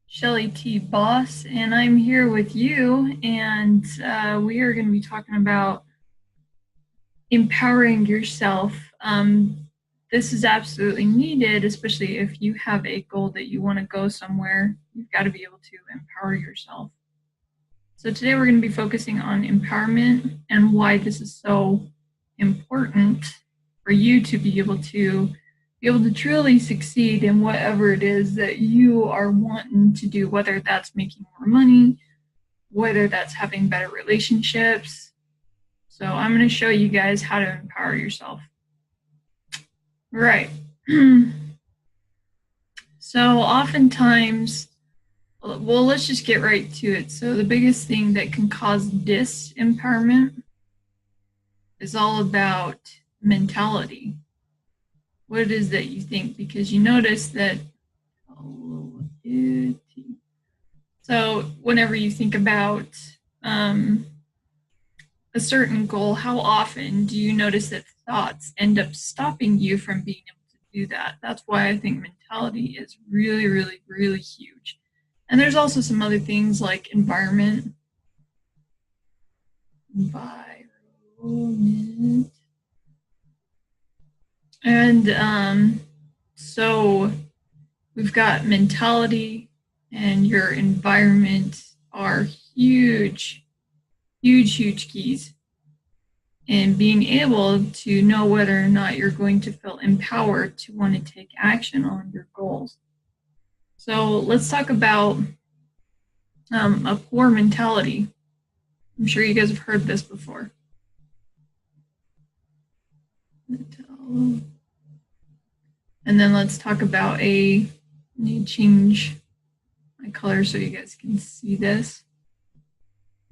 Shelly T. Boss, and I'm here with you, and we are going to be talking about empowering yourself. This is absolutely needed, especially if you have a goal that you want to go somewhere. You've got to be able to empower yourself. So today we're going to be focusing on empowerment and why this is so important for you to be able to truly succeed in whatever it is that you are wanting to do, whether that's making more money, whether that's having better relationships. So I'm going to show you guys how to empower yourself. Right. So oftentimes, well, let's just get right to it. So the biggest thing that can cause disempowerment is all about mentality. What it is that you think, because you notice that so whenever you think about a certain goal, how often do you notice that thoughts end up stopping you from being able to do that? That's why I think mentality is really, really, really huge. And there's also some other things like environment. And so we've got mentality and your environment are huge, huge, huge keys in being able to know whether or not you're going to feel empowered to want to take action on your goals. So let's talk about a poor mentality. I'm sure you guys have heard this before. And then let's talk about let me change my color so you guys can see this.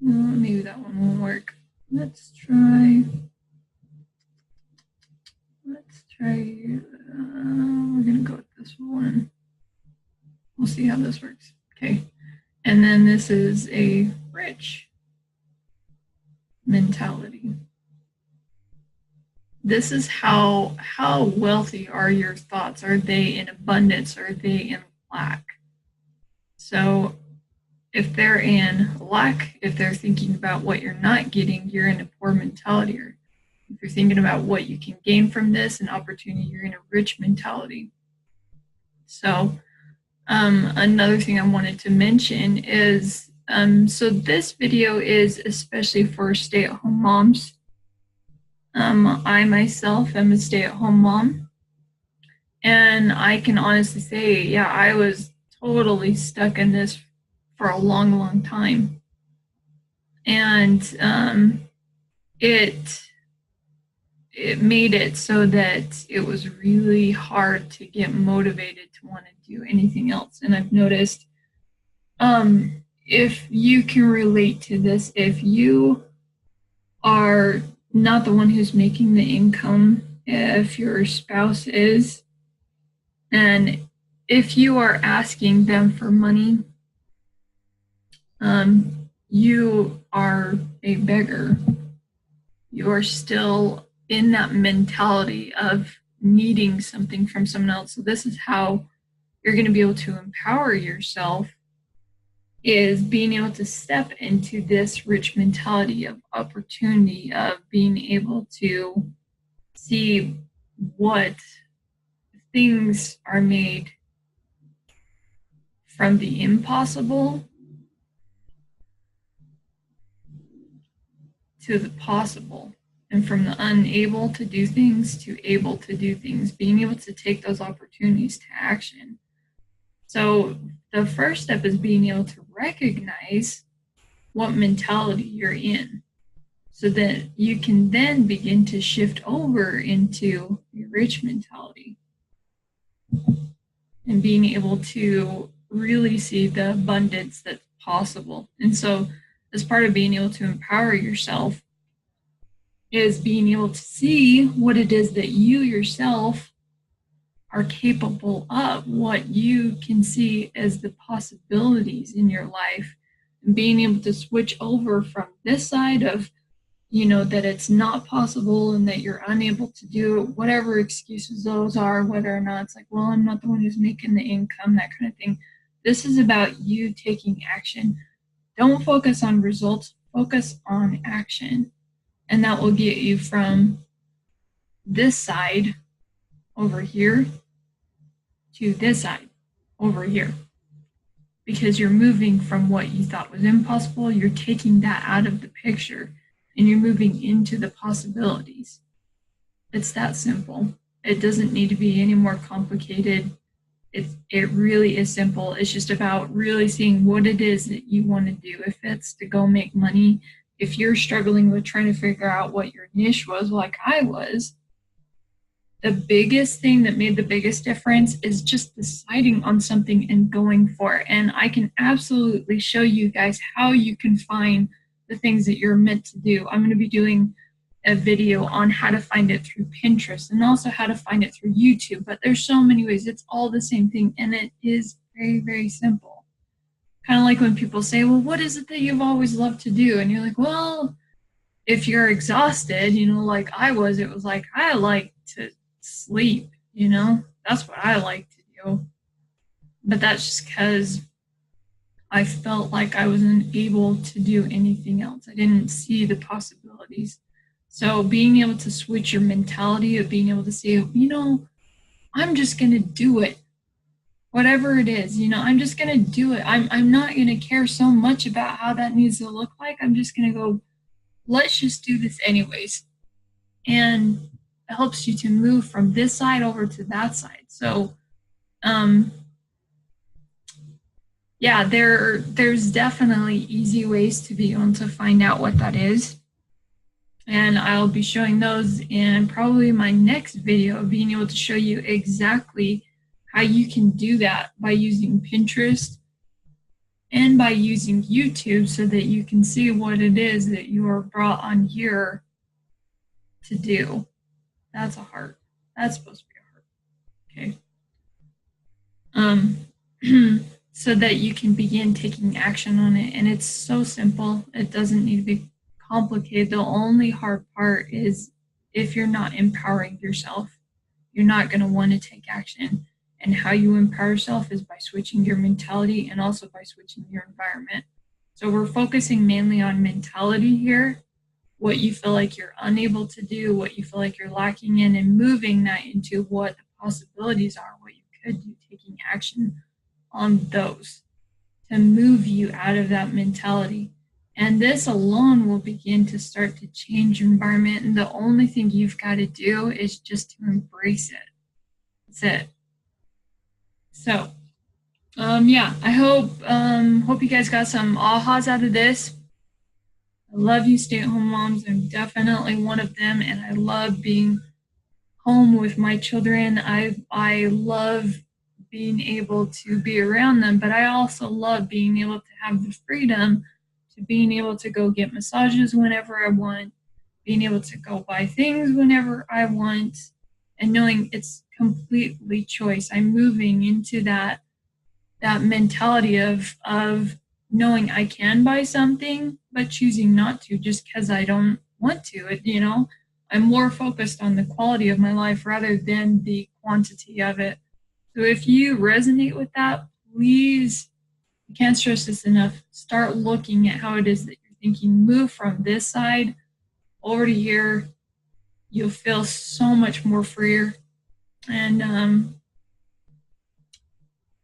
Maybe that one won't work. Let's try, we're going to go with this one. We'll see how this works. Okay. And then this is a rich mentality. This is how wealthy are your thoughts? Are they in abundance? Are they in lack? So if they're in lack, if they're thinking about what you're not getting, you're in a poor mentality. Or if you're thinking about what you can gain from this, an opportunity, you're in a rich mentality. So another thing I wanted to mention is, so this video is especially for stay-at-home moms. I myself am a stay-at-home mom, and I can honestly say, yeah, I was totally stuck in this for a long, long time. And it made it so that it was really hard to get motivated to want to do anything else. And I've noticed, if you can relate to this, if you are not the one who's making the income, if your spouse is, and if you are asking them for money, you are a beggar. You are still in that mentality of needing something from someone else. So this is how you're going to be able to empower yourself, is being able to step into this rich mentality of opportunity, of being able to see what things are made from the impossible to the possible, and from the unable to do things to able to do things, being able to take those opportunities to action. So the first step is being able to recognize what mentality you're in, so that you can then begin to shift over into your rich mentality and being able to really see the abundance that's possible. And so as part of being able to empower yourself is being able to see what it is that you yourself are capable of, what you can see as the possibilities in your life, and being able to switch over from this side of, that it's not possible and that you're unable to do it, whatever excuses those are, whether or not it's like, well, I'm not the one who's making the income, that kind of thing. This is about you taking action. Don't focus on results, focus on action. And that will get you from this side over here to this side over here. Because you're moving from what you thought was impossible, you're taking that out of the picture and you're moving into the possibilities. It's that simple. It doesn't need to be any more complicated. It really is simple. It's just about really seeing what it is that you want to do. If it's to go make money, if you're struggling with trying to figure out what your niche was, like I was, the biggest thing that made the biggest difference is just deciding on something and going for it. And I can absolutely show you guys how you can find the things that you're meant to do. I'm going to be doing a video on how to find it through Pinterest and also how to find it through YouTube. But there's so many ways. It's all the same thing. And it is very, very simple. Kind of like when people say, well, what is it that you've always loved to do? And you're like, well, if you're exhausted, like I was, it was like, I like to sleep, that's what I like to do. But that's just because I felt like I wasn't able to do anything else. I didn't see the possibilities. So being able to switch your mentality of being able to say, I'm just going to do it. Whatever it is, I'm just going to do it. I'm not going to care so much about how that needs to look like. I'm just going to go, let's just do this anyways. And it helps you to move from this side over to that side. So, yeah, there's definitely easy ways to be able to find out what that is. And I'll be showing those in probably my next video, being able to show you exactly how you can do that by using Pinterest and by using YouTube so that you can see what it is that you are brought on here to do. That's a heart. That's supposed to be a heart. Okay. So that you can begin taking action on it. And it's so simple. It doesn't need to be complicated. The only hard part is if you're not empowering yourself, you're not going to want to take action. And how you empower yourself is by switching your mentality and also by switching your environment. So we're focusing mainly on mentality here, what you feel like you're unable to do, what you feel like you're lacking in, and moving that into what the possibilities are, what you could do, taking action on those to move you out of that mentality. And this alone will begin to start to change your environment. And the only thing you've got to do is just to embrace it. That's it. So, yeah, I hope you guys got some ahas out of this. I love you, stay-at-home moms. I'm definitely one of them, and I love being home with my children. I love being able to be around them, but I also love being able to have the freedom to being able to go get massages whenever I want, being able to go buy things whenever I want, and knowing it's completely choice. I'm moving into that mentality of knowing I can buy something, but choosing not to just because I don't want to. I'm more focused on the quality of my life rather than the quantity of it. So if you resonate with that, please, I can't stress this enough, start looking at how it is that you're thinking. Move from this side over to here. You'll feel so much more freer. And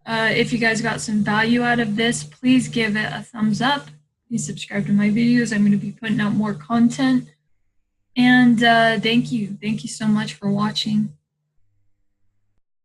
if you guys got some value out of this, please give it a thumbs up. Please subscribe to my videos. I'm going to be putting out more content. And thank you. Thank you so much for watching.